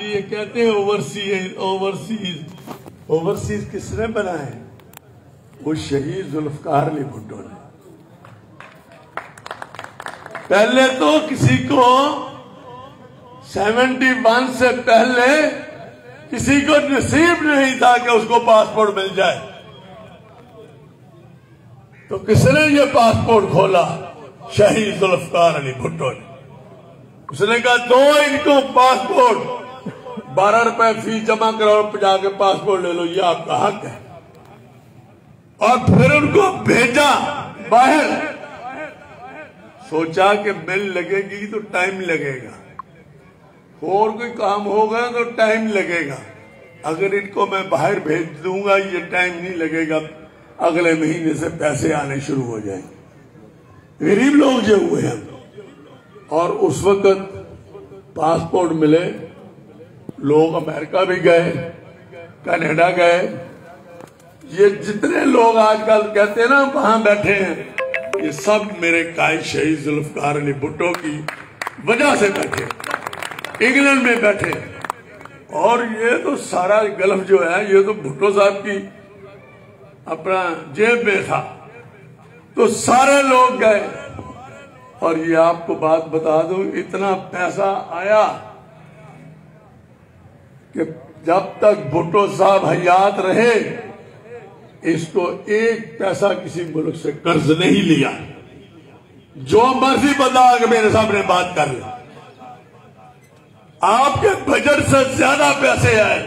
یہ کہتے ہیں اوورسیز کس نے بنائے؟ وہ شہید ذوالفقار علی بھٹو نے۔ پہلے تو کسی کو 71 سے پہلے کسی کو نصیب نہیں تھا کہ اس کو پاسپورٹ مل جائے، تو کس نے یہ پاسپورٹ کھولا؟ شہید ذوالفقار علی بھٹو نے۔ اس نے کہا دو ان کو پاسپورٹ، 12 روپے فیس جمع کرو، جا کے پاسپورٹ لے لو، یہ آپ کا حق ہے۔ اور پھر ان کو بھیجا باہر، سوچا کہ مل لگے گی تو ٹائم لگے گا، اور کوئی کام ہوگا تو ٹائم لگے گا، اگر ان کو میں باہر بھیج دوں گا یہ ٹائم نہیں لگے گا، اگلے مہینے سے پیسے آنے شروع ہو جائیں گے۔ غریب لوگ جو ہوئے ہیں، اور اس وقت پاسپورٹ ملے، لوگ امریکہ بھی گئے، کینیڈا گئے، یہ جتنے لوگ آج کل کہتے ہیں نا وہاں بیٹھے ہیں، یہ سب میرے قائد شہید ذوالفقار علی بھٹو کی وجہ سے بیٹھے، انگلینڈ میں بیٹھے۔ اور یہ تو سارا گلف جو ہے یہ تو بھٹو صاحب کی اپنا جیب میں تھا، تو سارے لوگ گئے۔ اور یہ آپ کو بات بتا دوں، اتنا پیسہ آیا کہ جب تک بھٹو صاحب حیات رہے اس کو ایک پیسہ کسی ملک سے قرض نہیں لیا، جو مرضی بندہ آگے میرے سامنے بات کر لے، آپ کے بجٹ سے زیادہ پیسے آئے،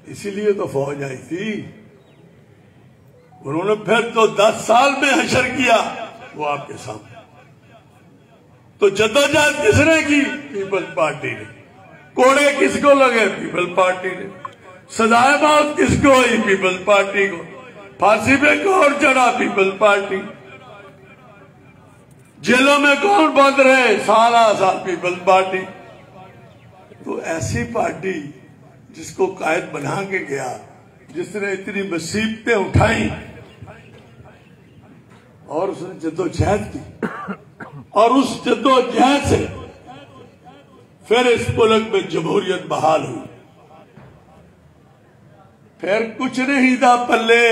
اسی لیے تو فوج آئی تھی۔ انہوں نے پھر تو 10 سال میں حشر کیا، وہ آپ کے سامنے۔ تو جدوجہد کس نے کی؟ پیپلز پارٹی نے۔ کوڑے کس کو لگے؟ پیپلز پارٹی نے۔ سزائے موت کس کو ہوئی؟ پیپلز پارٹی کو۔ پھانسی پہ کون چڑھا؟ پیپلز پارٹی۔ جیلوں میں کون بند رہے؟ سالہ سال پیپلز پارٹی۔ تو ایسی پارٹی جس کو قائد بنا کے گیا، جس نے اتنی مصیبتیں اٹھائیں اور اس نے جدوجہد کی، اور اس جدوجہد سے پھر اس ملک میں جمہوریت بحال ہوئی۔ پھر کچھ نہیں تھا پلے،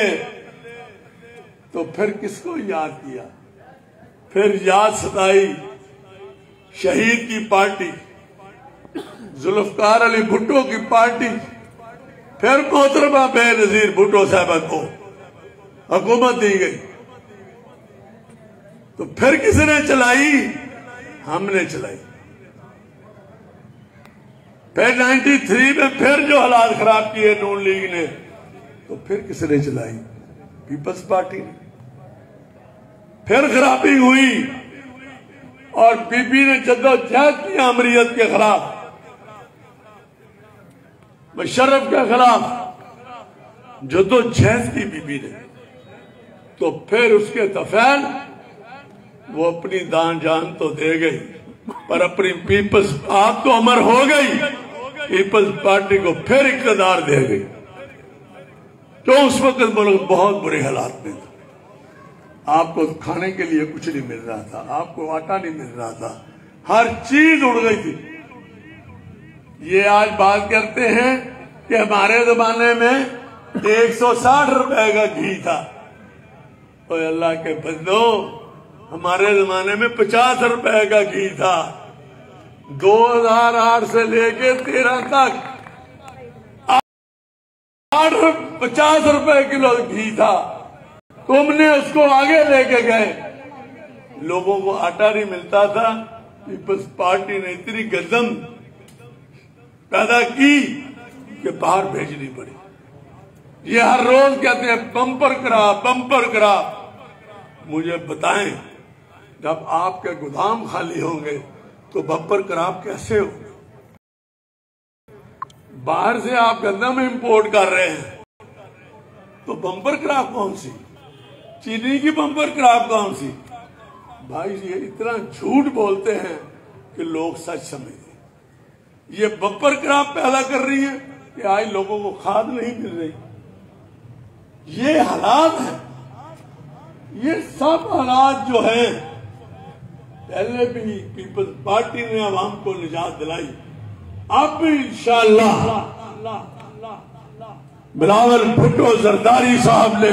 تو پھر کس کو یاد کیا؟ پھر یاد ستائی شہید کی پارٹی، ذوالفقار علی بھٹو کی پارٹی، پھر محترمہ بے نظیر بھٹو صاحبہ کو حکومت دی گئی۔ تو پھر کس نے چلائی؟ ہم نے چلائی۔ پھر 93 میں پھر جو حالات خراب کیے نون لیگ نے، تو پھر کس نے چلائی؟ پیپلز پارٹی نے۔ پھر خرابی ہوئی اور بی بی نے جدوجہد کی امریت کے خلاف، مشرف کے خلاف جدوجہد کی بی بی نے، تو پھر اس کے طفیل وہ اپنی جان تو دے گئی، پر اپنی پیپلز آپ تو عمر ہو گئی، پیپلز پارٹی کو پھر اقتدار دے گئی۔ تو اس وقت ملک بہت برے حالات میں تھا، آپ کو کھانے کے لیے کچھ نہیں مل رہا تھا، آپ کو آٹا نہیں مل رہا تھا، ہر چیز اڑ گئی تھی۔ یہ آج بات کرتے ہیں کہ ہمارے زمانے میں 160 روپے کا گھی تھا، اوہ اللہ کے بندو، ہمارے زمانے میں 50 روپے کا گھی تھا۔ 2008 سے لے کے 13 تک 50 روپے کلو گھی تھا، تم نے اس کو آگے لے کے گئے، لوگوں کو آٹا نہیں ملتا تھا، پیپلز پارٹی نے اتنی گندم پیدا کی کہ باہر بھیجنی پڑی۔ یہ ہر روز کہتے ہیں بمپر کرا بمپر کرا۔ مجھے بتائیں جب آپ کے گودام خالی ہوں گے تو بمپر کراپ کیسے ہو؟ باہر سے آپ گندم امپورٹ کر رہے ہیں تو بمپر کراپ کون سی؟ چینی کی بمپر کراپ کون سی؟ بھائی یہ اتنا جھوٹ بولتے ہیں کہ لوگ سچ سمجھتے ہیں۔ یہ بمپر کراپ پیدا کر رہی ہے کہ آج لوگوں کو کھاد نہیں مل رہی۔ یہ حالات ہیں، یہ سب حالات جو ہیں پہلے بھی پیپلز پارٹی نے عوام کو نجات دلائی، اب انشاءاللہ بلاول بھٹو زرداری صاحب نے